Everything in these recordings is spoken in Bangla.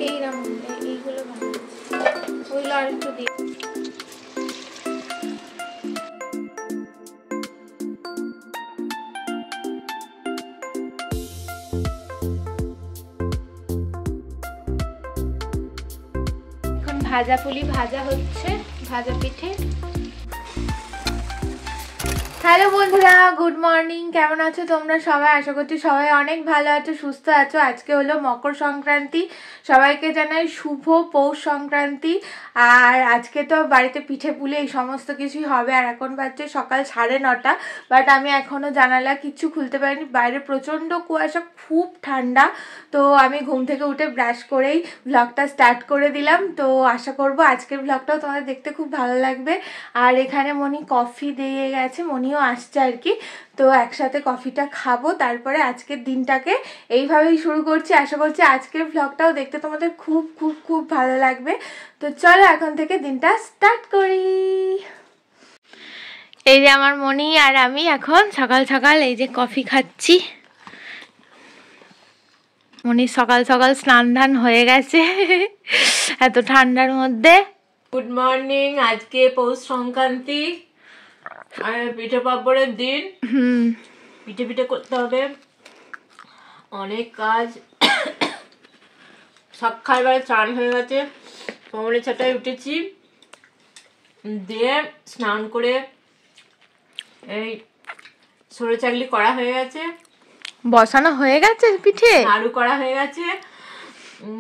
এইরকম এইগুলো ভালো ওইগুলো আর একটু দিই। এখন ভাজা পুলি ভাজা হচ্ছে, ভাজা পিঠে। হ্যালো বন্ধুরা, গুড মর্নিং। কেমন আছো তোমরা সবাই? আশা করছি সবাই অনেক ভালো আছো, সুস্থ আছো। আজকে হলো মকর সংক্রান্তি, সবাইকে জানাই শুভ পৌষ সংক্রান্তি। আর আজকে তো বাড়িতে পিঠে পুলি এই সমস্ত কিছুই হবে। আর এখন বাজছে সকাল 9:30, বাট আমি এখনো জানালা কিছু খুলতে পারিনি। বাইরে প্রচণ্ড কুয়াশা, খুব ঠান্ডা। তো আমি ঘুম থেকে উঠে ব্রাশ করেই ভ্লগটা স্টার্ট করে দিলাম। তো আশা করব আজকের ভ্লগটাও তোমাদের দেখতে খুব ভালো লাগবে। আর এখানে মনি কফি দিয়ে গেছে, মনিও আসছে আর কি। তো একসাথে কফিটা খাবো, তারপরে আজকের দিনটাকে এইভাবেই শুরু করছি। আশা করছি আজকের ভ্লগটাও দেখতে তোমাদের খুব খুব খুব ভালো লাগবে। তো চলো এখন থেকে দিনটা স্টার্ট করি। এই যে আমার মনি আর আমি এখন সকাল সকাল এই যে কফি খাচ্ছি। মনি সকাল সকাল স্নান ধান হয়ে গেছে এত ঠান্ডার মধ্যে। Good morning. আজকে পৌষ সংক্রান্তি আর পিঠে পাপড়ের দিন। পিঠে পিঠে করতে হবে, অনেক কাজ। সব খাইবার চান হয়ে গেছে, কমলের ছাটায় উঠেছি, দিয়ে স্নান করে এই সরে চাকলি করা হয়ে গেছে, বসানো হয়ে গেছে পিঠে, আলু করা হয়ে গেছে।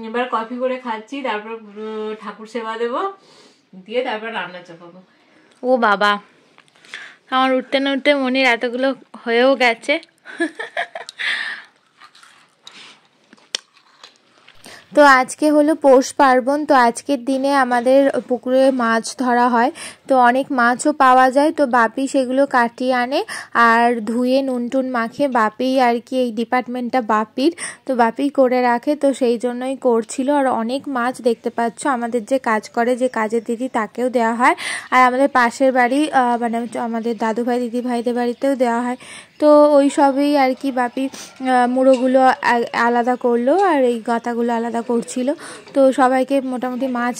এবার কফি করে খাচ্ছি, তারপর ঠাকুর সেবা দেবো, দিয়ে তারপর রান্না চাপাবো। ও বাবা, আমার উঠতে না উঠতে মনির এতগুলো হয়েও গেছে। তো আজকে হলো পৌষ পার্বণ। তো আজকের দিনে আমাদের পুকুরে মাছ ধরা হয়, তো অনেক মাছও পাওয়া যায়। তো বাপি সেগুলো কাটিয়ে আনে আর ধুয়ে নুন টুন মাখে। বাপি আর কি, এই ডিপার্টমেন্টটা বাপির, তো বাপি করে রাখে। তো সেই জন্যই করছিল। আর অনেক মাছ দেখতে পাচ্ছ, আমাদের যে কাজ করে, যে কাজের দিদি, তাকেও দেওয়া হয়। আর আমাদের পাশের বাড়ি মানে আমাদের দাদু ভাই দিদি ভাইদের বাড়িতেও দেওয়া হয়। তো ওই সবই আর কি বাপি মুড়োগুলো আলাদা করলো আর এই গাঁতাগুলো আলাদা করছিল। তো সবাইকে মোটামুটি মাছ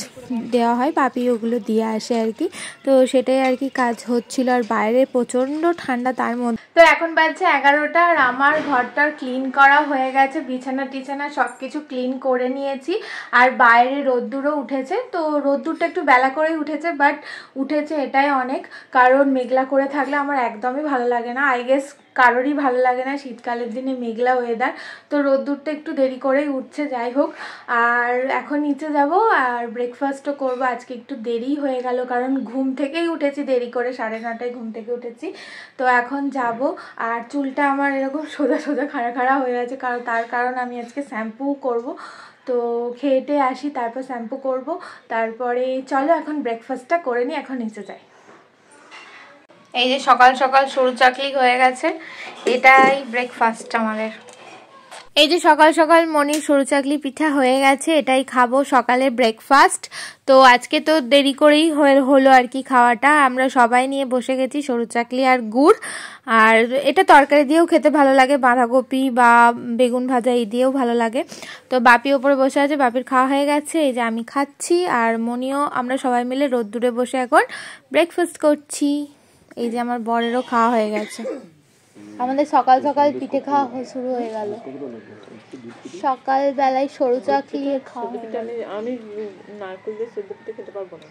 দেওয়া হয়, বাপি ওগুলো দিয়ে আসে আর কি। তো সেটাই আর কি কাজ হচ্ছিল। আর বাইরে প্রচণ্ড ঠান্ডা তার মধ্যে। তো এখন বাজছে 11টা আর আমার ঘরটা ক্লিন করা হয়ে গেছে, বিছানা টিছানা সব কিছু ক্লিন করে নিয়েছি। আর বাইরে রোদ্দুরও উঠেছে। তো রোদ্দুরটা একটু বেলা করেই উঠেছে, বাট উঠেছে এটাই অনেক, কারণ মেঘলা করে থাকলে আমার একদমই ভালো লাগে না। আই গেস কারোরই ভালো লাগে না শীতকালের দিনে মেঘলা ওয়েদার। তো রোদ্দুরটা একটু দেরি করেই উঠছে, যাই হোক। আর এখন নিচে যাব আর ব্রেকফাস্টও করবো। আজকে একটু দেরি হয়ে গেল, কারণ ঘুম থেকেই উঠেছি দেরি করে, 9:30টায় ঘুম থেকে উঠেছি। তো এখন যাব। আর চুলটা আমার এরকম সোজা সোজা খাড়া খাড়া হয়ে আছে, কারণ তার কারণ আমি আজকে শ্যাম্পু করব। তো খেয়েটে আসি, তারপর শ্যাম্পু করব। তারপরে চলো এখন ব্রেকফাস্টটা করে নিই, এখন নিচে যাই। এই যে সকাল সকাল সরু চাকলি হয়ে গেছে, এটাই ব্রেকফাস্ট আমাদের। এই যে সকাল সকাল মনির সরু চাকলি পিঠা হয়ে গেছে, এটাই খাবো সকালে ব্রেকফাস্ট। তো আজকে তো দেরি করেই হলো আর কি খাওয়াটা। আমরা সবাই নিয়ে বসে গেছি সরু চাকলি আর গুড়। আর এটা তরকারি দিয়েও খেতে ভালো লাগে, বাঁধাকপি বা বেগুন ভাজা এই দিয়েও ভালো লাগে। তো বাপি ওপরে বসে আছে, বাপির খাওয়া হয়ে গেছে। এই যে আমি খাচ্ছি আর মনিও, আমরা সবাই মিলে রোদ্দুরে বসে এখন ব্রেকফাস্ট করছি। এই যে আমার বরেরও খাওয়া হয়ে গেছে। আমাদের সকাল সকাল পিঠে খাওয়া শুরু হয়ে গেল। সকাল বেলায় সরু চাকলি খাওয়া। আমি নারকেল দিয়ে সেদ্ধ পিঠে খেতে পারবো না,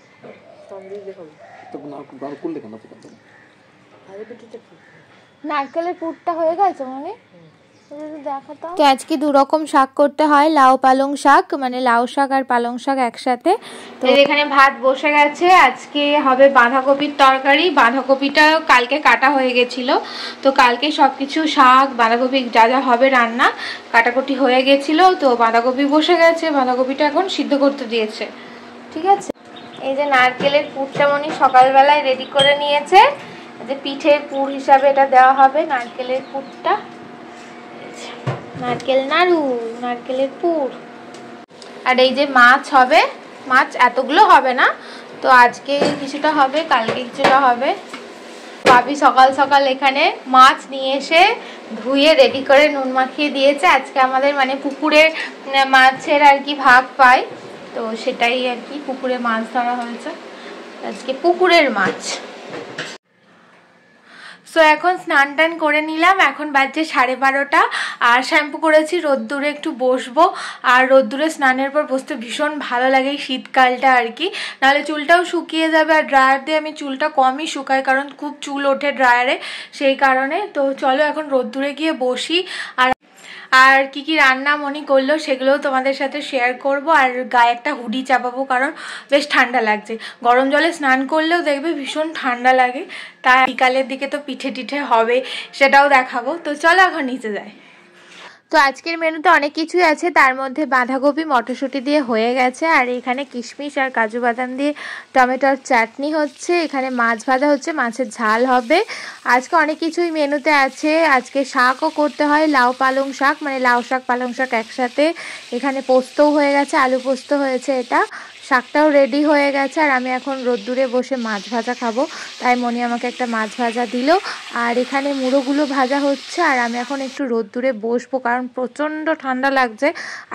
সন্দেশ দিয়ে খাবো। তো নারকেল দিয়ে কেন খেতে? আরে পিঠেটা কি, নারকেলের পুরটা হয়ে গেছে মানে। তো আজকে 2 রকম শাক করতে হয়, লাউ পালং শাক, মানে লাউ শাক আর পালং শাক একসাথে। তো এখানে ভাত বসে গেছে। আজকে হবে বাঁধাকপির তরকারি। বাঁধাকপিটা কালকে কাটা হয়ে গেছিল, তো কালকে সবকিছু শাক বাঁধাকপি যা যা হবে রান্না কাটাকুটি হয়ে গেছিল। তো বাঁধাকপি বসে গেছে, বাঁধাকপিটা এখন সিদ্ধ করতে দিয়েছে, ঠিক আছে। এই যে নারকেলের পুরটা মনি সকালবেলায় রেডি করে নিয়েছে, যে পিঠের পুর হিসাবে এটা দেওয়া হবে, নারকেলের পুরটা। নারকেল নাড়ু, নারকেলের পুর। আর এই যে মাছ হবে, মাছ এতগুলো হবে না, তো আজকে কিছুটা হবে, কালকে কিছুটা হবে। বাপি সকাল সকাল এখানে মাছ নিয়ে এসে ধুয়ে রেডি করে নুন মাখিয়ে দিয়েছে। আজকে আমাদের মানে পুকুরের মাছের আর কি ভাগ পাই, তো সেটাই আর কি পুকুরে মাছ ধরা হয়েছে, আজকে পুকুরের মাছ। সো এখন স্নান টান করে নিলাম, এখন বাজছে 12:30 আর শ্যাম্পু করেছি, রোদ্দুরে একটু বসবো। আর রোদ্দুরে স্নানের পর বসতে ভীষণ ভালো লাগে শীতকালটা আর কি, নাহলে চুলটাও শুকিয়ে যাবে। আর ড্রায়ার দিয়ে আমি চুলটা কমই শুকাই, কারণ খুব চুল ওঠে ড্রায়ারে, সেই কারণে। তো চলো এখন রোদ্দুরে গিয়ে বসি। আর কি কি রান্না মনি করলো সেগুলোও তোমাদের সাথে শেয়ার করব। আর গায়ে একটা হুডি চাপাবো, কারণ বেশ ঠান্ডা লাগছে। গরম জলে স্নান করলেও দেখবে ভীষণ ঠান্ডা লাগে, তাই বিকালের দিকে তো পিঠে টিঠে হবে, সেটাও দেখাবো। তো চলো এখন নিচে যাই। তো আজকের মেনুতে অনেক কিছুই আছে, তার মধ্যে বাঁধাকপি মটরশুঁটি দিয়ে হয়ে গেছে, আর এখানে কিশমিশ আর কাজু বাদাম দিয়ে টমেটোর চাটনি হচ্ছে, এখানে মাছ ভাজা হচ্ছে, মাছের ঝাল হবে। আজকে অনেক কিছুই মেনুতে আছে। আজকে শাকও করতে হয়, লাউ পালং শাক, মানে লাউ শাক পালং শাক একসাথে। এখানে পোস্তও হয়ে গেছে, আলু পোস্ত হয়েছে, এটা শাকটাও রেডি হয়ে গেছে। আর আমি এখন রোদ্দুরে বসে মাছ ভাজা খাবো, তাই মনি আমাকে একটা মাছ ভাজা দিল। আর এখানে মুড়োগুলো ভাজা হচ্ছে, আর আমি এখন একটু রোদ্দুরে বসবো, কারণ প্রচণ্ড ঠান্ডা লাগছে।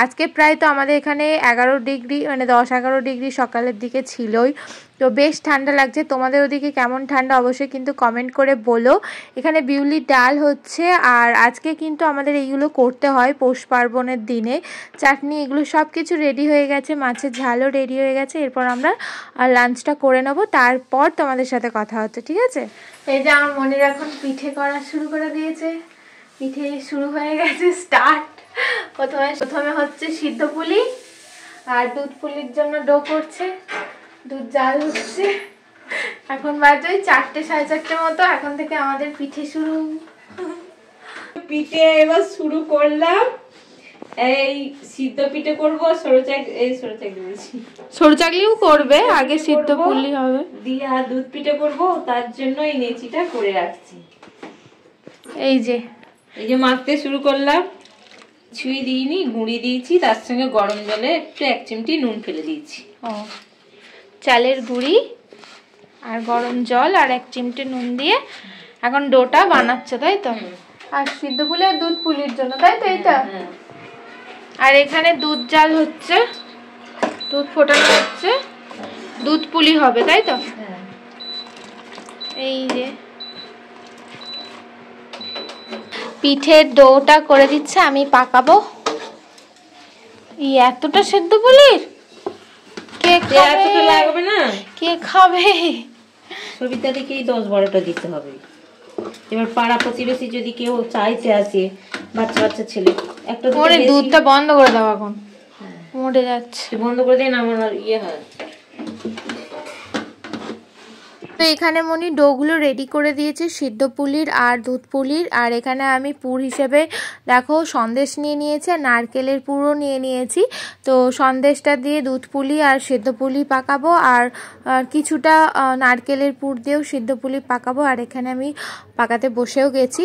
আজকে প্রায় তো আমাদের এখানে 11 ডিগ্রি, মানে 10-11 ডিগ্রি সকালের দিকে ছিলই, তো বেশ ঠান্ডা লাগছে। তোমাদের ওদিকে কেমন ঠান্ডা অবশ্যই কিন্তু কমেন্ট করে বলো। এখানে বিউলির ডাল হচ্ছে, আর আজকে কিন্তু আমাদের এইগুলো করতে হয় পৌষ পার্বণের দিনে। চাটনি এগুলো সব কিছু রেডি হয়ে গেছে, মাছের ঝালও রেডি হয়ে গেছে। এরপর আমরা লাঞ্চটা করে নেবো, তারপর তোমাদের সাথে কথা হচ্ছে, ঠিক আছে? এই যে আমার মনির এখন পিঠে করা শুরু করে দিয়েছে, পিঠে শুরু হয়ে গেছে, স্টার্ট। প্রথমে হচ্ছে সিদ্ধ পুলি, আর দুধ পুলির জন্য ডো করছে, দুধ জাল হচ্ছে। এখন বাজে 4টে 4:30 মতো, এখন থেকে আমাদের পিঠে শুরু। পিঠে এবার শুরু করলাম। এই সিদ্ধ পিঠে করবো, সরু চাকলিও করবে, আগে সিদ্ধ পুলি হবে দিয়ে, আর দুধ পিঠে করবো, তার জন্য এই নেচিটা করে রাখছি। এই যে মাখতে শুরু করলাম, ছুঁই দিইনি, গুঁড়ি দিয়েছি, তার সঙ্গে গরম জলে একটু 1 চিমটি নুন ফেলে দিয়েছি। ও, চালের গুঁড়ি আর গরম জল আর 1 চিমটি নুন দিয়ে এখন ডোটা বানাচ্ছে, তাই তো? আর সিদ্ধ পুলি আর দুধ পুলির জন্য, তাই তো? এইটা। আর এখানে দুধ জাল হচ্ছে, দুধ ফোটানো হচ্ছে, দুধ পুলি হবে, তাই তো? এই যে পিঠের ডোটা করে দিচ্ছে, আমি পাকাবো। এতটা সেদ্ধ পুলির কে লাগবে না, কে খাবে? সবিতা থেকেই 10-12টা দিতে হবে। এবার পাড়া প্রতিবেশী যদি কেউ চাইতে আসে, বাচ্চা ছেলে, একটা দুধটা বন্ধ করে দাও, এখন মরে যাচ্ছে, বন্ধ করে দিন, আমার ইয়ে হয়। তো এখানে মনি ডোগুলো রেডি করে দিয়েছে, সিদ্ধ পুলির আর দুধ পুলির। আর এখানে আমি পুর হিসেবে দেখো সন্দেশ নিয়ে নিয়েছি, আর নারকেলের পুরও নিয়ে নিয়েছি। তো সন্দেশটা দিয়ে দুধ পুলি আর সিদ্ধ পুলি পাকাবো, আর কিছুটা নারকেলের পুর দিয়েও সিদ্ধ পুলি পাকাবো। আর এখানে আমি পাকাতে বসেও গেছি,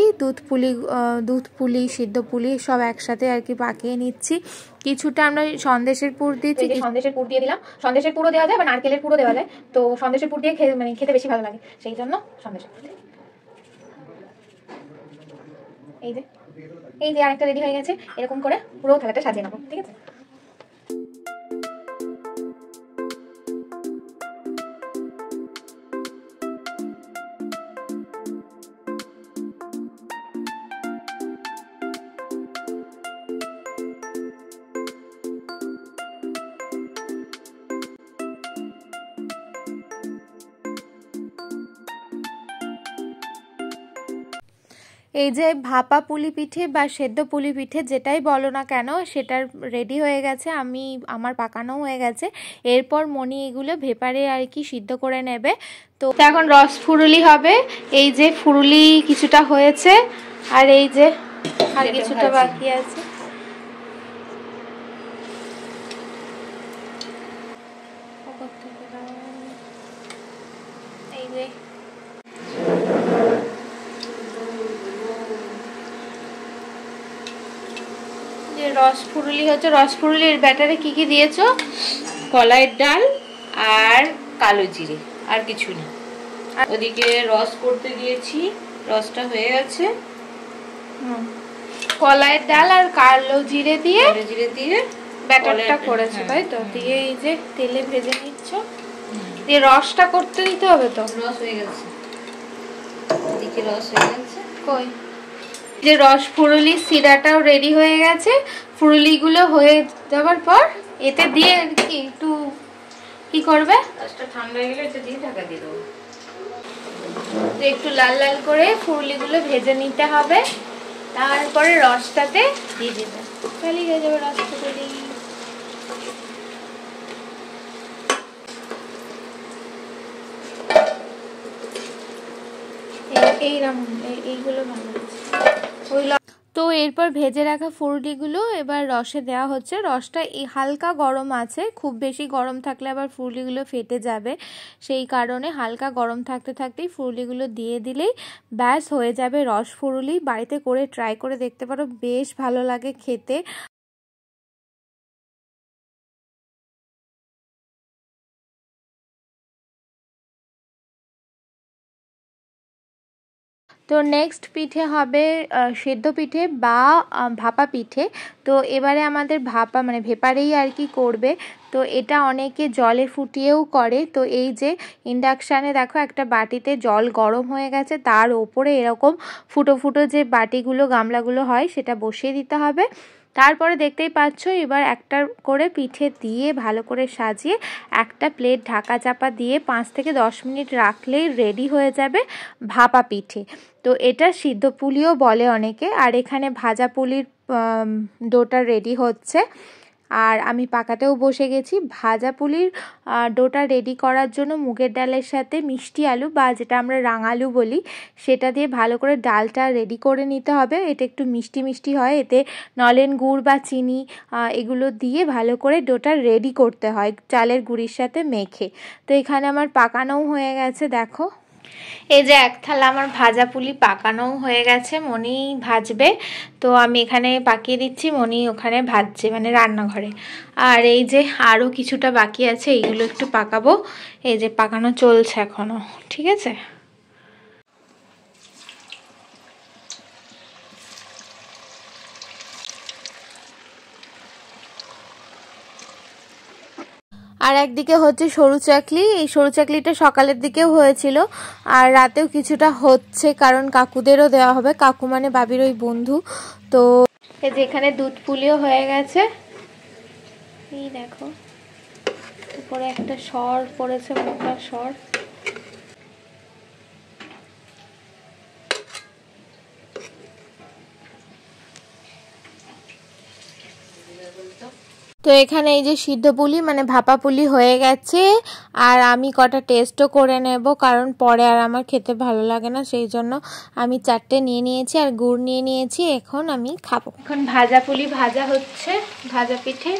দুধ পুলি সিদ্ধ পুলি সব একসাথে আর কি পাকিয়ে নিচ্ছি। কিছুটা আমরা সন্দেশের পুর দিয়েছি, সন্দেশের পুর দিয়ে দিলাম। সন্দেশের পুরও দেওয়া যায় বা নারকেলের পুরও দেওয়া যায়, তো সন্দেশের পুর দিয়ে খেতে বেশি ভালো লাগে, সেই জন্য সন্দেশের পুর। এই যে আরেকটা রেডি হয়ে গেছে, এরকম করে পুরো থালাটা সাজিয়ে নেবো, ঠিক আছে? এই যে ভাপা পুলি পিঠে বা সেদ্ধ পুলি পিঠে যেটাই বলো না কেন, সেটার রেডি হয়ে গেছে, আমার পাকানো হয়ে গেছে। এরপর মনি এগুলো ভেপারে আর কি সিদ্ধ করে নেবে। তো এখন রস ফুরুলি হবে। এই যে ফুরুলি কিছুটা হয়েছে, আর এই যে আর কিছুটা বাকি আছে। এই যে রসফুরুলি হচ্ছে। রসফুরুলির ব্যাটারে কি কি দিয়েছো? কলাইয়ের ডাল আর কালো জিরে, আর কিছু না। ওদিকে রস করতে দিয়েছি, রসটা হয়ে গেছে। কলাইয়ের ডাল আর কালো জিরে দিয়ে ব্যাটারটা করেছো তাই তো? দিয়ে এই যে তেলে ভেজে নিচ্ছ, দিয়ে রসটা করতে দিতে হবে তো? রস হয়ে গেছে, ওদিকে রস হয়ে গেছে। কই যে রস ফুরুলি শিরাটাও রেডি হয়ে গেছে। ফুরুলিগুলো হয়ে যাওয়ার পর এতে দিয়ে কি একটু কি করবে, রসটা ঠান্ডা হয়ে গেলে এটা দিয়ে ঢাকা দিয়ে দেবো। একটু লাল লাল করে ফুরুলিগুলো ভেজে নিতে হবে, তারপরে রসটাতে দিয়ে দেবে, তাহলেই হয়ে যাবে রসটা তৈরি। এইগুলো ভালো আছে। তো এরপর ভেজে রাখা ফুরুলিগুলো এবার রসে দেওয়া হচ্ছে। রসটা হালকা গরম আছে, খুব বেশি গরম থাকলে আবার ফুরুলিগুলো ফেটে যাবে, সেই কারণে হালকা গরম থাকতে থাকতেই ফুরুলিগুলো দিয়ে দিলেই ব্যাস হয়ে যাবে রস ফুরুলি। বাড়িতে করে ট্রাই করে দেখতে পারো, বেশ ভালো লাগে খেতে। তো নেক্সট পিঠে হবে সেদ্ধ পিঠে বা ভাপা পিঠে। তো এবারে আমাদের ভাপা মানে ভেপারেই আর কি করবে। তো এটা অনেকে জলে ফুটিয়েও করে। তো এই যে ইন্ডাকশানে দেখো একটা বাটিতে জল গরম হয়ে গেছে, তার ওপরে এরকম ফুটো ফুটো যে বাটিগুলো গামলাগুলো হয় সেটা বসিয়ে দিতে হবে। তারপরে দেখতেই পাচ্ছ এবার একটা করে পিঠে দিয়ে ভালো করে সাজিয়ে একটা প্লেট ঢাকা চাপা দিয়ে 5 থেকে 10 মিনিট রাখলেই রেডি হয়ে যাবে ভাপা পিঠে। তো এটা সিদ্ধ পুলিও বলে অনেকে। আর এখানে ভাজা পুলির ডোটা রেডি হচ্ছে, আর আমি পাকাতেও বসে গেছি। ভাজা পুলির ডোটা রেডি করার জন্য মুগের ডালের সাথে মিষ্টি আলু বা যেটা আমরা রাঙালু বলি সেটা দিয়ে ভালো করে ডালটা রেডি করে নিতে হবে। এটা একটু মিষ্টি মিষ্টি হয়, এতে নলেন গুড় বা চিনি এগুলো দিয়ে ভালো করে ডোটা রেডি করতে হয় চালের গুঁড়ির সাথে মেখে। তো এখানে আমার পাকানোও হয়ে গেছে, দেখো এই যে এক থালা আমার ভাজা পুলি পাকানোও হয়ে গেছে, মনি ভাজবে। তো আমি এখানে পাকিয়ে দিচ্ছি, মনি ওখানে ভাজছে মানে রান্নাঘরে। আর এই যে আরও কিছুটা বাকি আছে, এইগুলো একটু পাকাবো। এই যে পাকানো চলছে এখনো, ঠিক আছে। আর একদিকে হচ্ছে সরু চাকলি। এই সরু চাকলিটা সকালের দিকেও হয়েছিল আর রাতেও কিছুটা হচ্ছে, কারণ কাকুদেরও দেওয়া হবে। কাকু মানে বাবির ওই বন্ধু। তো এই যে এখানে দুধ পুলিও হয়ে গেছে, এই দেখো উপরে একটা সর পড়েছে, মোটা সর। তো এখানে এই যে সিদ্ধ পুলি মানে ভাপা পুলি হয়ে গেছে, আর আমি কটা টেস্টও করে নেব, কারণ পরে আর আমার খেতে ভালো লাগে না, সেই জন্য আমি 4টে নিয়ে নিয়েছি আর গুড় নিয়ে নিয়েছি। এখন আমি খাবো। এখন ভাজা পুলি ভাজা হচ্ছে, ভাজা পিঠে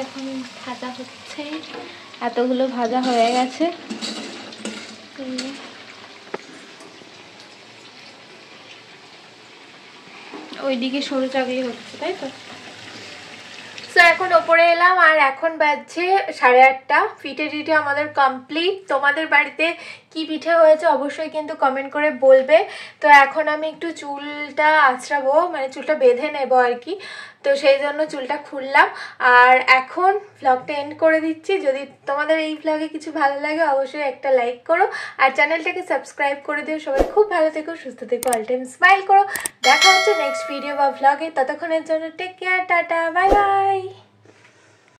এখন ভাজা হচ্ছে। এতগুলো ভাজা হয়ে গেছে। ওইদিকে সরু চাকলি হচ্ছে, তাই তো। তো এখন ওপরে এলাম আর এখন বাজছে 8:30। পিঠে টিঠে আমাদের কমপ্লিট। তোমাদের বাড়িতে কি পিঠে হয়েছে অবশ্যই কিন্তু কমেন্ট করে বলবে। তো এখন আমি একটু চুলটা আঁচড়াবো, মানে চুলটা বেঁধে নেব আর কি। তো সেই জন্য চুলটা খুললাম আর এখন ভ্লগটা এন্ড করে দিচ্ছি। যদি তোমাদের এই ভ্লগে কিছু ভালো লাগে অবশ্যই একটা লাইক করো আর চ্যানেলটাকে সাবস্ক্রাইব করে দিও। সবাই খুব ভালো থেকো, সুস্থ থেকো, অল টাইম স্মাইল করো। দেখা হচ্ছে নেক্সট ভিডিও বা ভ্লগে। ততক্ষণের জন্য take care, tata, bye by.